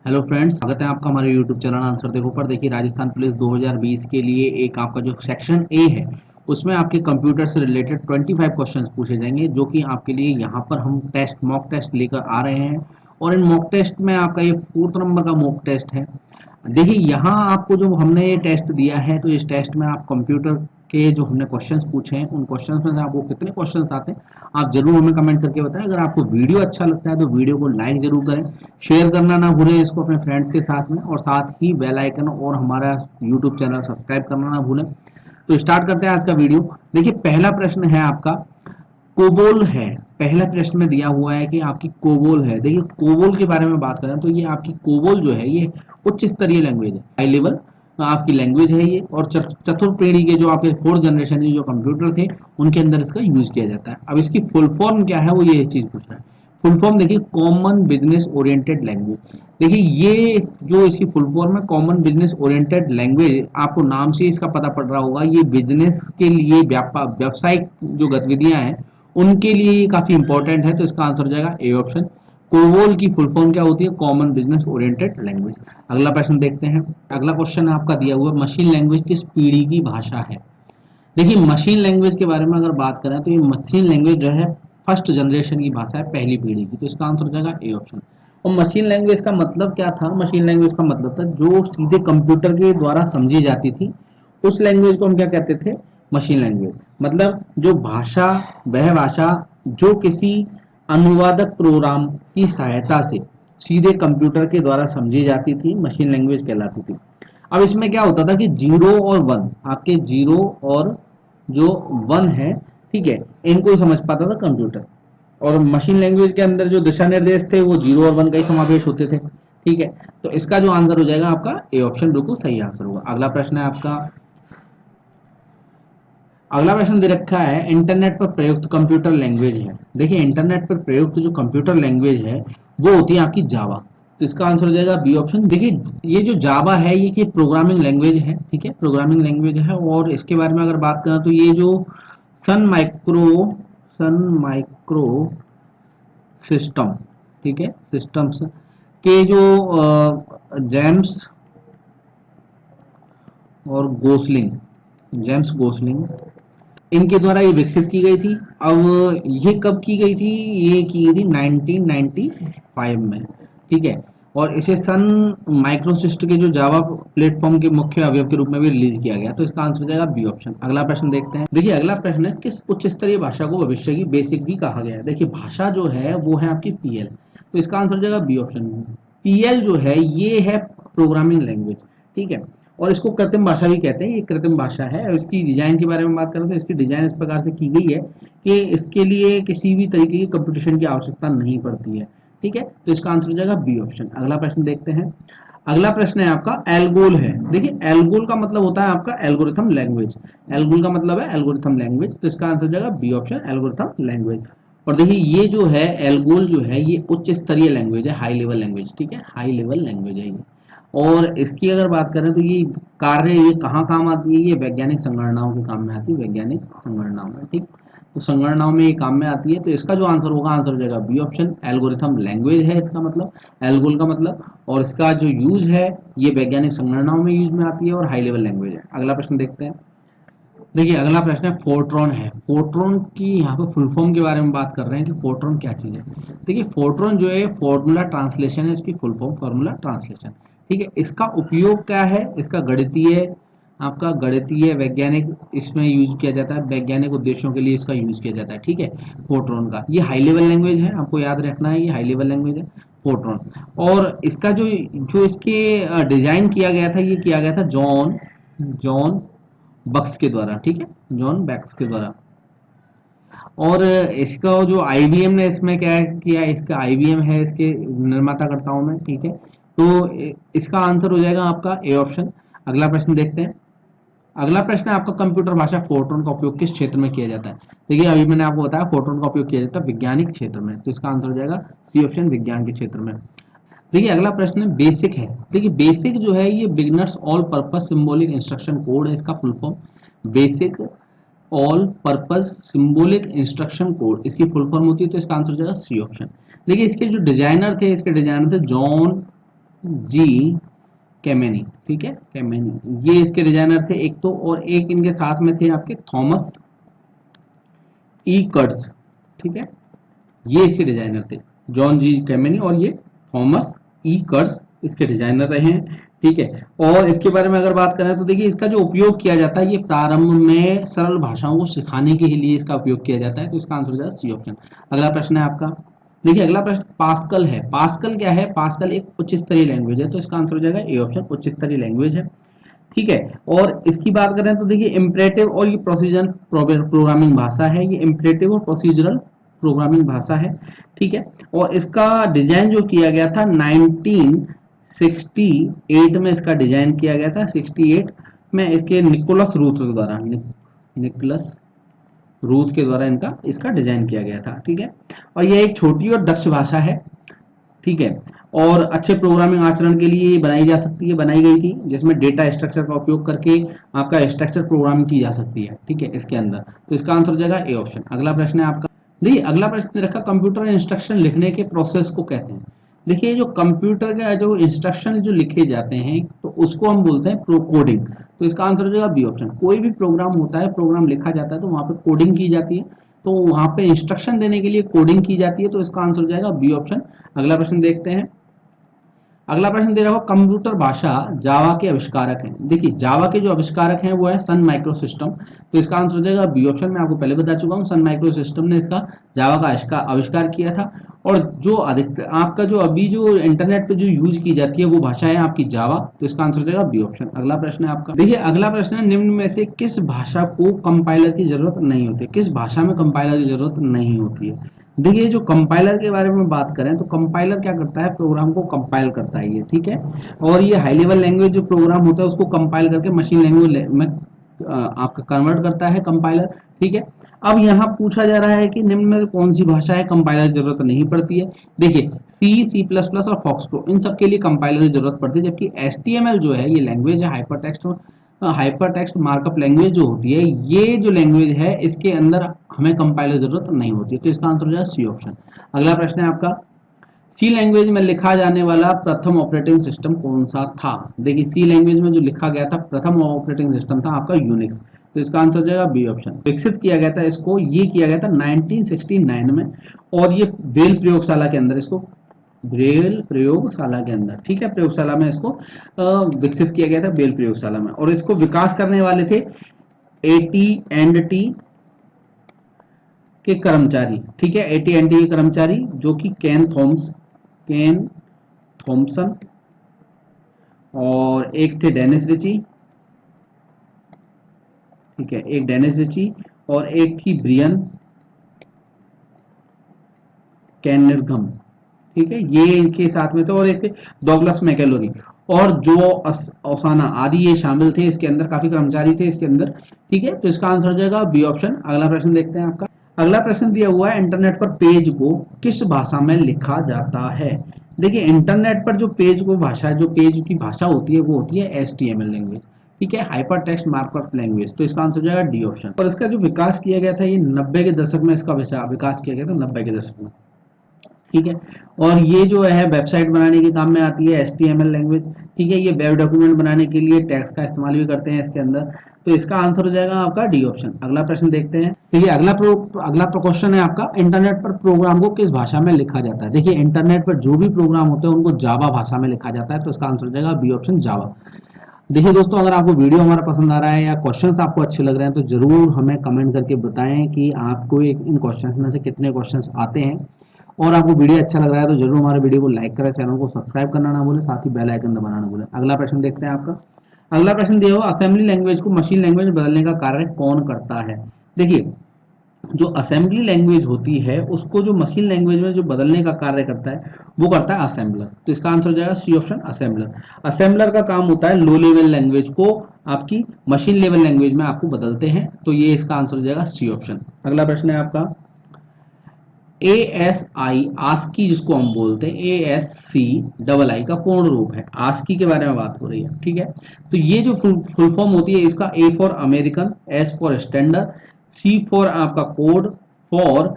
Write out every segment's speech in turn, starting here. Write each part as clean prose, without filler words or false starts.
Hello friends, स्वागत है आपका हमारे यूट्यूब चैनल आंसर देखो पर। देखिए, राजस्थान पुलिस 2020 के लिए एक आपका जो सेक्शन ए है उसमें आपके कंप्यूटर से रिलेटेड 25 क्वेश्चंस पूछे जाएंगे, जो कि आपके लिए यहाँ पर हम टेस्ट मॉक टेस्ट लेकर आ रहे हैं। और इन मॉक टेस्ट में आपका ये 4th नंबर का मॉक टेस्ट है। देखिए, यहाँ आपको जो हमने ये टेस्ट दिया है, तो इस टेस्ट में आप कंप्यूटर के जो हमने क्वेश्चंस पूछे हैं उन क्वेश्चंस में से आपको कितने क्वेश्चंस आते हैं आप जरूर हमें कमेंट करके बताएं। अगर आपको वीडियो अच्छा लगता है तो वीडियो को लाइक जरूर करें, शेयर करना ना भूलें इसको अपने फ्रेंड्स के साथ में, और साथ ही बेल आइकन और हमारा यूट्यूब चैनल सब्सक्राइब करना ना भूलें। तो स्टार्ट करते हैं आज का वीडियो। देखिए, पहला प्रश्न है आपका कोबोल है। पहला प्रश्न में दिया हुआ है कि आपकी कोबोल है। देखिए, कोबोल के बारे में बात करें तो ये आपकी कोबोल जो है ये उच्च स्तरीय लैंग्वेज है, हाई लेवल आपकी लैंग्वेज है ये। और चतुर्थ पीढ़ी के जो आपके 4th जनरेशन के जो कंप्यूटर थे उनके अंदर इसका यूज किया जाता है। अब इसकी फुल फॉर्म क्या है वो ये चीज पूछ रहा है। फुल फॉर्म देखिए, कॉमन बिजनेस ओरिएंटेड लैंग्वेज। देखिए, ये जो इसकी फुल फॉर्म है कॉमन बिजनेस ओरिएंटेड लैंग्वेज, आपको नाम से इसका पता पड़ रहा होगा ये बिजनेस के लिए व्यावसायिक जो गतिविधियां हैं उनके लिए ये काफी इंपॉर्टेंट है। तो इसका आंसर हो जाएगा ए ऑप्शन। कोवोल की फुल फॉर्म क्या होती है? Common business oriented language. अगला प्रश्न देखते हैं। अगला क्वेश्चन आपका दिया हुआ मशीन लैंग्वेज किस पीढ़ी की भाषा है? देखिए, मशीन लैंग्वेज के बारे में अगर बात करें तो ये मशीन लैंग्वेज जो है फर्स्ट जनरेशन की भाषा है, पहली पीढ़ी की। तो इसका आंसर हो जाएगा ए ऑप्शन। और मशीन लैंग्वेज का मतलब क्या था? मशीन लैंग्वेज का मतलब था जो सीधे कंप्यूटर के द्वारा समझी जाती थी, उस लैंग्वेज को हम क्या कहते थे? Machine language. मतलब जो भाषा, वह भाषा जो किसी अनुवादक प्रोग्राम की सहायता से सीधे कंप्यूटर के द्वारा समझी जाती थी, मशीन लैंग्वेज कहलाती थी। अब इसमें क्या होता था कि जीरो और वन, आपके जीरो और जो वन है, ठीक है, इनको ही समझ पाता था कंप्यूटर। और मशीन लैंग्वेज के अंदर जो दिशा निर्देश थे वो जीरो और वन का ही समावेश होते थे। ठीक है, तो इसका जो आंसर हो जाएगा आपका ए ऑप्शन बिल्कुल सही आंसर होगा। अगला प्रश्न है आपका। अगला प्रश्न दे रखा है इंटरनेट पर प्रयुक्त कंप्यूटर लैंग्वेज है। देखिए, इंटरनेट पर प्रयुक्त जो कंप्यूटर लैंग्वेज है वो होती है आपकी जावा। तो इसका आंसर हो जाएगा बी ऑप्शन। देखिए, ये जो जावा है ये प्रोग्रामिंग लैंग्वेज है, ठीक है, प्रोग्रामिंग लैंग्वेज है। और इसके बारे में अगर बात करें तो ये जो सन माइक्रो सिस्टम, ठीक है, सिस्टम्स के जो जेम्स और गोसलिंग, जेम्स गोसलिंग, इनके द्वारा ये विकसित की गई थी। अब ये कब की गई थी? ये की गई थी 1995 में, ठीक है। और इसे सन माइक्रोसिस्ट के जो जावा प्लेटफॉर्म के मुख्य अवयव के रूप में भी रिलीज किया गया। तो इसका आंसर हो जाएगा बी ऑप्शन। अगला प्रश्न देखते हैं। देखिए, अगला प्रश्न है किस उच्च स्तरीय भाषा को भविष्य की बेसिक भी कहा गया है? देखिए, भाषा जो है वो है आपकी पीएल। तो इसका आंसर हो जाएगा बी ऑप्शन। पीएल जो है ये है प्रोग्रामिंग लैंग्वेज, ठीक है। और इसको कृत्रिम भाषा भी कहते हैं, ये कृत्रिम भाषा है। और इसकी डिजाइन के बारे में बात करें तो इसकी डिजाइन इस प्रकार से की गई है कि इसके लिए किसी भी तरीके की कंप्यूटेशन की आवश्यकता नहीं पड़ती है, ठीक है। तो इसका आंसर हो जाएगा बी ऑप्शन। अगला प्रश्न देखते हैं। अगला प्रश्न है आपका एल्गोल है। देखिए, एल्गोल का मतलब होता है आपका एल्गोरिथम लैंग्वेज। एल्गोल का मतलब है एल्गोरिथम लैंग्वेज। तो इसका आंसर हो जाएगा बी ऑप्शन, एल्गोरिथम लैंग्वेज। और देखिए, ये जो है एल्गोल जो है ये उच्च स्तरीय लैंग्वेज है, हाई लेवल लैंग्वेज, ठीक है, हाई लेवल लैंग्वेज है ये। और इसकी अगर बात करें तो ये कार्य ये कहाँ काम आती है? ये वैज्ञानिक संगणनाओं के काम में आती है, वैज्ञानिक संगणनाओं में, ठीक। तो संगणनाओं में ये काम में आती है। तो इसका जो आंसर होगा, आंसर हो जाएगा बी ऑप्शन, एल्गोरिथम लैंग्वेज है इसका मतलब, एल्गोल का मतलब। और इसका जो यूज है ये वैज्ञानिक संगणनाओं में यूज में आती है और हाई लेवल लैंग्वेज है। अगला प्रश्न देखते हैं। देखिए, अगला प्रश्न है फोर्ट्रॉन है। फोर्ट्रॉन की यहाँ पे फुल फॉर्म के बारे में बात कर रहे हैं कि फोर्ट्रॉन क्या चीज़ है। देखिए, फोर्ट्रॉन जो है फॉर्मूला ट्रांसलेशन है, इसकी फुल फॉर्म फॉर्मूला ट्रांसलेशन, ठीक है। इसका उपयोग क्या है? इसका गणितीय, आपका गणितीय वैज्ञानिक इसमें यूज किया जाता है, वैज्ञानिक उद्देश्यों के लिए इसका यूज किया जाता है, ठीक है। फोर्ट्रॉन का ये हाई लेवल लैंग्वेज है, आपको याद रखना है, ये हाई लेवल लैंग्वेज है फोर्ट्रॉन। और इसका जो जो इसके डिजाइन किया गया था, ये किया गया था जॉन जॉन बक्स के द्वारा, ठीक है, जॉन बैक्स के द्वारा। और इसका जो आईबीएम ने इसमें क्या किया, इसका आईबीएम है इसके निर्माताकर्ताओं में, ठीक है। तो इसका आंसर हो जाएगा आपका ए ऑप्शन। अगला प्रश्न देखते हैं। अगला प्रश्न है आपका कंप्यूटर भाषा फोर्ट्रॉन का उपयोग किस क्षेत्र में किया जाता है? देखिए, अभी मैंने आपको बताया फोर्ट्रॉन का उपयोग किया जाता है वैज्ञानिक क्षेत्र में। तो इसका आंसर हो जाएगा सी ऑप्शन, विज्ञान के क्षेत्र में। देखिए, अगला प्रश्न बेसिक है। देखिए, बेसिक जो है ये beginners all purpose symbolic instruction code है, इसका full form basic all purpose symbolic instruction code, इसकी फुल फॉर्म होती है। तो इसका आंसर हो जाएगा सी ऑप्शन। देखिए, इसके जो डिजाइनर थे, इसके डिजाइनर थे जॉन जी कैमेनी, ठीक है, कैमेनी ये इसके डिजाइनर थे एक तो, और एक इनके साथ में थे आपके थॉमस ई कर्ट्ज, ठीक है, ये इसके डिजाइनर थे, जॉन जी कैमेनी और ये थॉमस ई कर्ट्ज इसके डिजाइनर रहे हैं, ठीक है। और इसके बारे में अगर बात करें तो देखिए इसका जो उपयोग किया जाता है ये प्रारंभ में सरल भाषाओं को सिखाने के लिए इसका उपयोग किया जाता है, तो इसका आंसर हो जाएगा सी ऑप्शन। अगला प्रश्न है आपका, देखिए अगला प्रश्न पास्कल है। पास्कल क्या है? पास्कल एक उच्च स्तरीय लैंग्वेज है, तो इसका आंसर हो जाएगा ए ऑप्शन, उच्च स्तरीय लैंग्वेज है, ठीक है। और इसकी बात करें तो देखिए इम्परेटिव और ये प्रोसीजरल प्रोग्रामिंग भाषा है, ये इम्परेटिव और प्रोसीजरल प्रोग्रामिंग भाषा है, ठीक है। और इसका डिजाइन जो किया गया था 1968 में इसका डिजाइन किया गया था, 68 में इसके निकोलस रूथ द्वारा, निकोलस रूथ के द्वारा इनका इसका डिजाइन किया गया था, ठीक है। और यह एक छोटी और दक्ष भाषा है, ठीक है, और अच्छे प्रोग्रामिंग आचरण के लिए बनाई जा सकती है, बनाई गई थी, जिसमें डेटा स्ट्रक्चर का उपयोग करके आपका स्ट्रक्चर प्रोग्रामिंग की जा सकती है, ठीक है, इसके अंदर। तो इसका आंसर हो जाएगा ए ऑप्शन। अगला प्रश्न है आपका, देखिए अगला प्रश्न रखा कंप्यूटर इंस्ट्रक्शन लिखने के प्रोसेस को कहते हैं। देखिए जो कंप्यूटर का जो इंस्ट्रक्शन जो लिखे जाते हैं तो उसको हम बोलते हैं कोडिंग, तो इसका आंसर हो जाएगा बी ऑप्शन। कोई भी प्रोग्राम होता है, प्रोग्राम लिखा जाता है तो वहां पे कोडिंग की जाती है, तो वहां पे इंस्ट्रक्शन देने के लिए कोडिंग की जाती है, तो इसका आंसर हो जाएगा बी ऑप्शन। अगला प्रश्न देखते हैं, अगला प्रश्न दे रहा हो कंप्यूटर भाषा जावा के आविष्कारक हैं। देखिए जावा के जो आविष्कारक हैं वो है सन माइक्रो सिस्टम, तो इसका आंसर हो जाएगा बी ऑप्शन। मैं आपको पहले बता चुका हूँ, सन माइक्रो सिस्टम ने इसका जावा का आविष्कार किया था। और जो अधिकतर आपका जो अभी जो इंटरनेट पे जो यूज की जाती है वो भाषा है आपकी जावा, तो इसका आंसर हो जाएगा बी ऑप्शन। अगला प्रश्न है आपका, देखिए अगला प्रश्न है निम्न में से किस भाषा को कंपाइलर की जरूरत नहीं होती, किस भाषा में कंपाइलर की जरूरत नहीं होती है। देखिए जो कंपाइलर के बारे में बात करें तो कंपाइलर क्या करता है, प्रोग्राम को कंपाइल करता है ये, ठीक है। और ये हाई लेवल लैंग्वेज जो प्रोग्राम होता है उसको कंपाइल करके मशीन लैंग्वेज में आपका कन्वर्ट करता है कंपाइलर, ठीक है। अब यहाँ पूछा जा रहा है कि निम्न में कौन सी भाषा है कंपाइलर की जरूरत नहीं पड़ती है। देखिए सी, सी प्लस प्लस और फॉक्सट्रो इन सब के लिए कंपाइलर की जरूरत पड़ती है, जबकि एचटीएमएल जो है ये लैंग्वेज है हाइपर टेक्स्ट मार्कअप लैंग्वेज जो होती है, ये जो लैंग्वेज है इसके अंदर हमें कंपाइलर जरूरत नहीं होती है, तो इसका आंसर हो जाएगा सी ऑप्शन। अगला प्रश्न है आपका, सी लैंग्वेज में लिखा जाने वाला प्रथम ऑपरेटिंग सिस्टम कौन सा था। देखिए सी लैंग्वेज में जो लिखा गया था प्रथम ऑपरेटिंग सिस्टम था आपका यूनिक्स, तो इसका आंसर हो जाएगा बी ऑप्शन। विकसित किया गया था इसको, ये किया गया था 1969 में, और ये वेल प्रयोगशाला के अंदर इसको, ब्रेल प्रयोगशाला के अंदर, ठीक है, प्रयोगशाला में इसको विकसित किया गया था बेल प्रयोगशाला में। और इसको विकास करने वाले थे एटी एंड टी के कर्मचारी, ठीक है, एटी एंड टी के कर्मचारी जो कि केन थॉमसन और एक थे डेनिस रिची, ठीक है, एक डेनिस रिची और एक थी ब्रियन कैनरघम, ठीक है, ये इनके साथ में थे, और एक थे डॉगलस मैकेलोरी, और जो ओसाना आदि ये शामिल थे इसके अंदर, काफी कर्मचारी थे इसके अंदर, ठीक है, तो इसका आंसर हो जाएगा बी ऑप्शन। अगला प्रश्न देखते हैं आपका, अगला प्रश्न दिया हुआ है इंटरनेट पर पेज को किस भाषा में लिखा जाता है। देखिए इंटरनेट पर जो पेज को भाषा, जो पेज की भाषा होती है वो होती है एचटीएमएल लैंग्वेज, ठीक है, हाइपर टेक्स्ट मार्कअप लैंग्वेज, तो इसका आंसर हो जाएगा डी ऑप्शन। और इसका जो विकास किया गया था ये 90 के दशक में, इसका विकास किया गया था 90 के दशक में, ठीक है। और ये जो है वेबसाइट बनाने के काम में आती है एचटीएमएल लैंग्वेज, ठीक है, ये वेब डॉक्यूमेंट बनाने के लिए टेक्स्ट का इस्तेमाल भी करते हैं इसके अंदर, तो इसका आंसर हो जाएगा आपका डी ऑप्शन। अगला प्रश्न देखते हैं, देखिए अगला क्वेश्चन है आपका, इंटरनेट पर प्रोग्राम को किस भाषा में लिखा जाता है। देखिए इंटरनेट पर जो भी प्रोग्राम होते हैं उनको जावा भाषा में लिखा जाता है, तो इसका आंसर हो जाएगा बी ऑप्शन जावा। देखिए दोस्तों अगर आपको वीडियो हमारा पसंद आ रहा है या क्वेश्चंस आपको अच्छे लग रहे हैं तो जरूर हमें कमेंट करके बताएं कि आपको इन क्वेश्चंस में से कितने क्वेश्चंस आते हैं, और आपको वीडियो अच्छा लग रहा है तो जरूर हमारे वीडियो को लाइक करें, चैनल को सब्सक्राइब करना ना भूलें, साथ ही बेल आइकन दबाना ना भूलें। अगला प्रश्न देखते हैं आपका, अगला प्रश्न दिया हो असेंबली लैंग्वेज को मशीन लैंग्वेज में बदलने का कार्य कौन करता है। देखिए जो असेंबली लैंग्वेज होती है उसको जो मशीन लैंग्वेज में जो बदलने का कार्य करता है वो करता है असेंबलर, तो इसका आंसर हो जाएगा सी ऑप्शन असेंबलर। असेंबलर का काम होता है लो लेवल लैंग्वेज को आपकी मशीन लेवल लैंग्वेज में आपको बदलते हैं, तो ये इसका आंसर हो जाएगा सी ऑप्शन। अगला प्रश्न है आपका, ASI आस्की जिसको हम बोलते हैं ASCII का पूर्ण रूप है, आस्की के बारे में बात हो रही है, ठीक है। तो ये जो फुल फॉर्म होती है इसका A for American, S for standard, C for आपका कोड, फॉर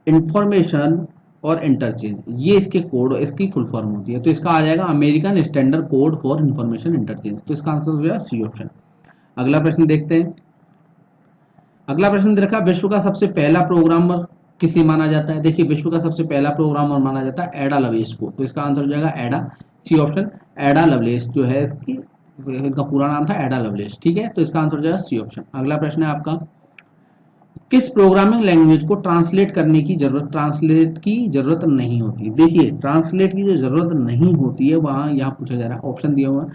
इंफॉर्मेशन और इंटरचेंज, ये इसके कोड, इसकी फुल फॉर्म होती है। तो इसका आ जाएगा American standard code for information interchange. तो इसका आंसर हो जाएगा सी ऑप्शन। अगला प्रश्न देखते हैं। अगला प्रश्न दे रखा, विश्व का सबसे पहला प्रोग्रामर किसे माना जाता है? देखिए, विश्व का सबसे पहला प्रोग्रामर माना जाता है एडा लवेस को। तो इसका आंसर हो जाएगा एडा, सी ऑप्शन। एडा लवलेस जो है इसकी, इनका पूरा नाम था एडा लवलेस, ठीक है। तो इसका आंसर हो जाएगा सी ऑप्शन। अगला प्रश्न है आपका, किस प्रोग्रामिंग लैंग्वेज को ट्रांसलेट की जरूरत नहीं होती? देखिए, ट्रांसलेट की जो जरूरत नहीं होती है वहां यहाँ पूछा जा रहा है, ऑप्शन दिया हुआ है,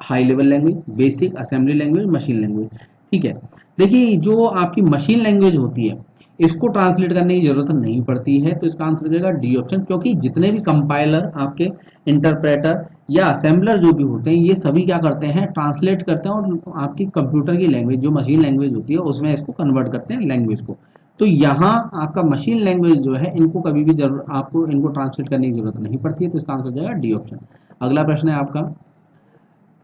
high level language, basic, assembly language, machine language, ठीक है। देखिए, जो आपकी मशीन लैंग्वेज होती है इसको ट्रांसलेट करने की जरूरत नहीं पड़ती है। तो इसका आंसर हो जाएगा डी ऑप्शन, क्योंकि जितने भी कंपाइलर आपके, इंटरप्रेटर या असेंबलर जो भी होते हैं, ये सभी क्या करते हैं, ट्रांसलेट करते हैं और आपकी कंप्यूटर की लैंग्वेज जो मशीन लैंग्वेज होती है उसमें इसको कन्वर्ट करते हैं लैंग्वेज को। तो यहाँ आपका मशीन लैंग्वेज जो है इनको कभी भी जरूर आपको इनको ट्रांसलेट करने की जरूरत नहीं पड़ती है। तो इसका आंसर हो जाएगा डी ऑप्शन। अगला प्रश्न है आपका,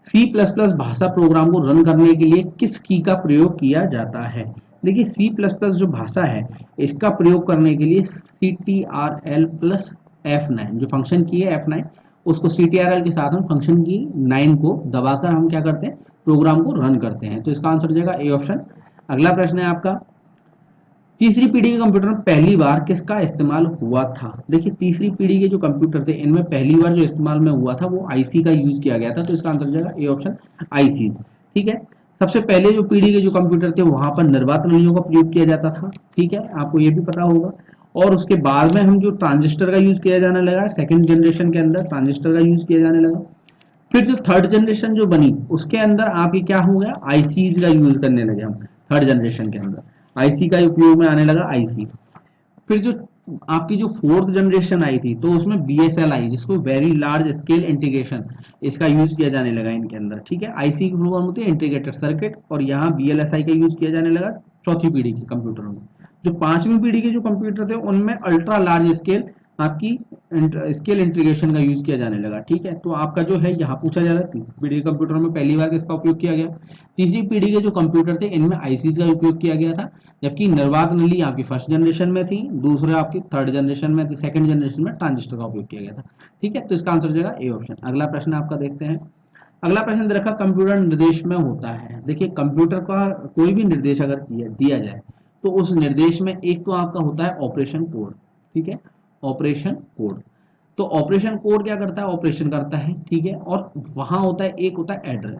सी प्लस प्लस भाषा प्रोग्राम को रन करने के लिए किस की का प्रयोग किया जाता है? देखिए, सी प्लस प्लस जो भाषा है इसका प्रयोग करने के लिए C T R L plus F9 जो फंक्शन की है F9, उसको सी टी आर एल के साथ हम फंक्शन की 9 को दबाकर हम क्या करते हैं, प्रोग्राम को रन करते हैं। तो इसका आंसर हो जाएगा ए ऑप्शन। अगला प्रश्न है आपका, तीसरी पीढ़ी के कंप्यूटर में पहली बार किसका इस्तेमाल हुआ था? देखिए, तीसरी पीढ़ी के जो कंप्यूटर थे इनमें पहली बार जो इस्तेमाल में हुआ था वो आईसी का यूज किया गया था। तो इसका आंसर हो जाएगा ए ऑप्शन, आईसी, ठीक है। सबसे पहले जो पीढ़ी के जो कंप्यूटर थे वहां पर निर्वात नलियों का प्रयोग किया जाता था, ठीक है, आपको ये भी पता होगा। और उसके बाद में हम जो ट्रांजिस्टर का यूज किया जाने लगा, सेकेंड जनरेशन के अंदर ट्रांजिस्टर का यूज किया जाने लगा। फिर जो थर्ड जनरेशन जो बनी उसके अंदर आपके क्या हो गया, आईसीज का यूज करने लगे हम। थर्ड जनरेशन के अंदर आईसी का उपयोग में आने लगा, आईसी। फिर जो आपकी जो फोर्थ जनरेशन आई थी तो उसमें बीएसएलआई, जिसको वेरी लार्ज स्केल इंटीग्रेशन, इसका यूज किया जाने लगा इनके अंदर, ठीक है। आईसी की फुल फॉर्म होती है इंटीग्रेटेड सर्किट, और यहाँ बीएलएसआई का यूज किया जाने लगा चौथी पीढ़ी के कंप्यूटरों में। जो पांचवी पीढ़ी के जो कंप्यूटर थे उनमें अल्ट्रा लार्ज स्केल आपकी स्केल इंटीग्रेशन का यूज किया जाने लगा, ठीक है। तो आपका जो है यहाँ पूछा जा रहा है तीसरी पीढ़ी के कंप्यूटर में पहली बार किसका उपयोग किया गया? तीसरी पीढ़ी के जो कंप्यूटर थे इनमें आईसीज का उपयोग किया गया था, जबकि निर्वात नली आपकी फर्स्ट जनरेशन में थी, दूसरे आपकी थर्ड जनरेशन में थी, सेकंड जनरेशन में ट्रांजिस्टर का उपयोग किया गया था, ठीक है। तो इसका आंसर हो जाएगा ए ऑप्शन। अगला प्रश्न आपका देखते हैं। अगला प्रश्न दे रखा, कंप्यूटर निर्देश में होता है। देखिए, कंप्यूटर का कोई भी निर्देश अगर दिया जाए तो उस निर्देश में एक तो आपका होता है ऑपरेशन कोड, ठीक है, ऑपरेशन कोड। तो ऑपरेशन कोड क्या करता है, ऑपरेशन करता है, ठीक है। और वहां होता है, एक होता है एड्रेस,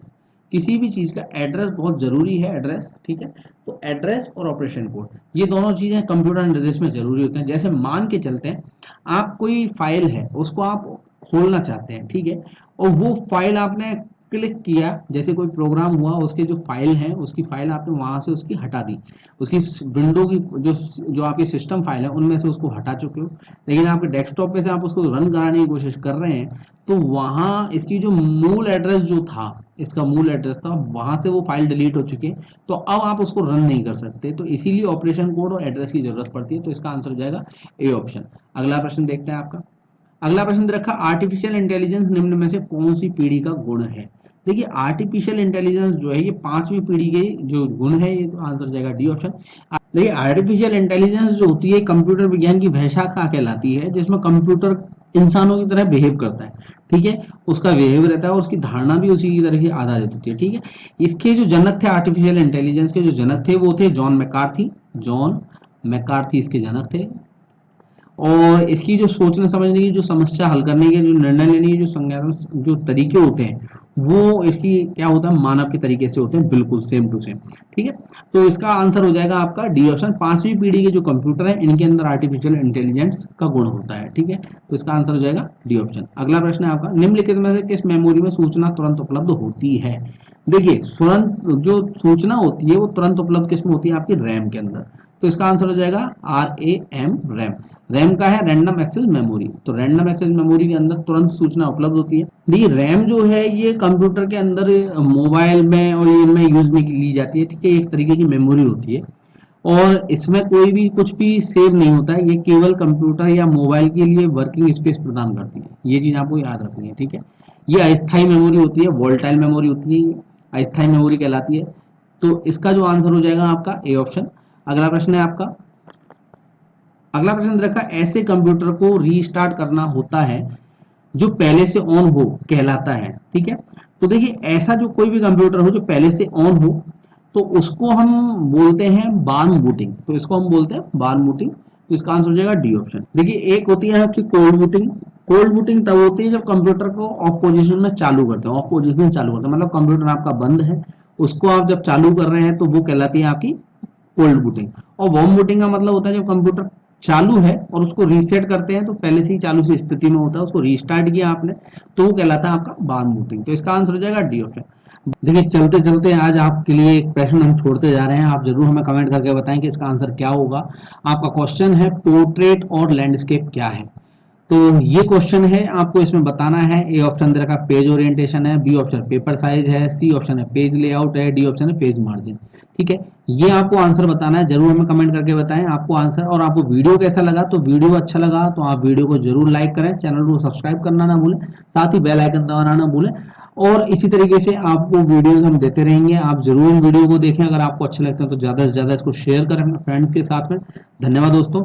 किसी भी चीज का एड्रेस बहुत जरूरी है, एड्रेस, ठीक है। तो एड्रेस और ऑपरेशन कोड ये दोनों चीजें कंप्यूटर निर्देश में जरूरी होते हैं। जैसे मान के चलते हैं, आप कोई फाइल है उसको आप खोलना चाहते हैं, ठीक है, और वो फाइल आपने क्लिक किया, जैसे कोई प्रोग्राम हुआ, उसके जो फाइल है उसकी फाइल आपने वहां से उसकी हटा दी, उसकी विंडो की जो जो आपकी सिस्टम फाइल है उनमें से उसको हटा चुके हो, लेकिन आपके डेस्कटॉप पे से आप उसको रन कराने की कोशिश कर रहे हैं, तो वहां इसकी जो मूल एड्रेस जो था, इसका मूल एड्रेस था, वहां से वो फाइल डिलीट हो चुकी है, तो अब आप उसको रन नहीं कर सकते। तो इसीलिए ऑपरेशन कोड और एड्रेस की जरूरत पड़ती है। तो इसका आंसर हो जाएगा ए ऑप्शन। अगला प्रश्न देखते हैं आपका। अगला प्रश्न रखा, आर्टिफिशियल इंटेलिजेंस निम्न में से कौन सी पीढ़ी का गुण है? देखिए, आर्टिफिशियल इंटेलिजेंस जो है ये पांचवी पीढ़ी के जो गुण है, ये तो आंसर जाएगा डी ऑप्शन। देखिए, आर्टिफिशियल इंटेलिजेंस जो होती है कंप्यूटर विज्ञान की वैशाखा कहलाती है, जिसमें कंप्यूटर इंसानों की तरह बिहेव करता है, ठीक है, उसका बिहेव रहता है और उसकी धारणा भी उसी की तरह की आधारित होती है, ठीक है। इसके जो जनक थे, आर्टिफिशियल इंटेलिजेंस के जो जनक थे वो थे जॉन मैकार्थी। जॉन मैकार्थी इसके जनक थे। और इसकी जो सोचने समझने की, जो समस्या हल करने के, जो निर्णय लेने की जो संज्ञान जो तरीके होते हैं, वो इसकी क्या होता है, मानव के तरीके से होते हैं, बिल्कुल सेम टू सेम, ठीक है। तो इसका आंसर हो जाएगा आपका डी ऑप्शन। पांचवी पीढ़ी के जो कंप्यूटर है इनके अंदर आर्टिफिशियल इंटेलिजेंस का गुण होता है, ठीक है। तो इसका आंसर हो जाएगा डी ऑप्शन। अगला प्रश्न है आपका, निम्नलिखित में से किस मेमोरी में सूचना तुरंत उपलब्ध होती है? देखिए, तुरंत जो सूचना होती है वो तुरंत उपलब्ध किस में होती है, आपकी रैम के अंदर। तो इसका आंसर हो जाएगा RAM, रैम। रैम का है रैंडम एक्सेस मेमोरी। तो रैंडम एक्सेस मेमोरी के अंदर तुरंत सूचना उपलब्ध होती है। देखिए, रैम जो है ये कंप्यूटर के अंदर, मोबाइल में और इनमें यूज में ली जाती है, ठीक है, एक तरीके की मेमोरी होती है, और इसमें कोई भी कुछ भी सेव नहीं होता है, ये केवल कंप्यूटर या मोबाइल के लिए वर्किंग स्पेस प्रदान करती है। ये चीज आपको याद रखनी है, ठीक है। ये अस्थायी मेमोरी होती है, वोल्टाइल मेमोरी होती है, अस्थायी मेमोरी कहलाती है। तो इसका जो आंसर हो जाएगा आपका ए ऑप्शन। अगला प्रश्न है आपका, अगला प्रश्न रखा, ऐसे कंप्यूटर को रीस्टार्ट करना होता है जो पहले से ऑन हो कहलाता है। ठीक है, तो देखिए ऐसा जो कोई भी कंप्यूटर हो जो पहले से ऑन हो तो उसको हम बोलते हैं बार्म बूटिंग, तो इसको हम बोलते हैं बार्म बूटिंग। तो इसका आंसर हो जाएगा डी ऑप्शन। देखिए एक होती है आपकी कोल्ड बूटिंग। कोल्ड बूटिंग तब होती है जब कंप्यूटर को ऑफ पोजीशन में चालू करते हैं, ऑफ पोजीशन चालू करते हैं मतलब कंप्यूटर आपका बंद है, उसको आप जब चालू कर रहे हैं तो वो कहलाती है आपकी कोल्ड बूटिंग। और वार्म बूटिंग का मतलब होता है जब कंप्यूटर चालू है और उसको रीसेट करते हैं तो पहले से ही चालू सी स्थिति में होता है, उसको रीस्टार्ट किया आपने तो वो कहलाता है आपका वार्म बूटिंग। तो इसका आंसर हो जाएगा डी ऑप्शन। देखिए चलते चलते आज आपके लिए एक प्रश्न हम छोड़ते जा रहे हैं, आप जरूर हमें कमेंट करके बताएं कि इसका आंसर क्या होगा। आपका क्वेश्चन है पोर्ट्रेट और लैंडस्केप क्या है। तो ये क्वेश्चन है, आपको इसमें बताना है। ए ऑप्शन दे रखा पेज ओरिएंटेशन है, बी ऑप्शन पेपर साइज है, सी ऑप्शन है पेज लेआउट है, डी ऑप्शन है पेज मार्जिन। ठीक है, ये आपको आंसर बताना है, जरूर हमें कमेंट करके बताएं आपको आंसर। और आपको वीडियो कैसा लगा, तो वीडियो अच्छा लगा तो आप वीडियो को जरूर लाइक करें, चैनल को सब्सक्राइब करना ना भूलें, साथ ही बेल आइकन दबाना ना भूलें। और इसी तरीके से आपको वीडियोस हम देते रहेंगे, आप जरूर वीडियो को देखें। अगर आपको अच्छे लगते हैं तो ज्यादा से ज्यादा इसको शेयर करें अपने फ्रेंड्स के साथ में। धन्यवाद दोस्तों।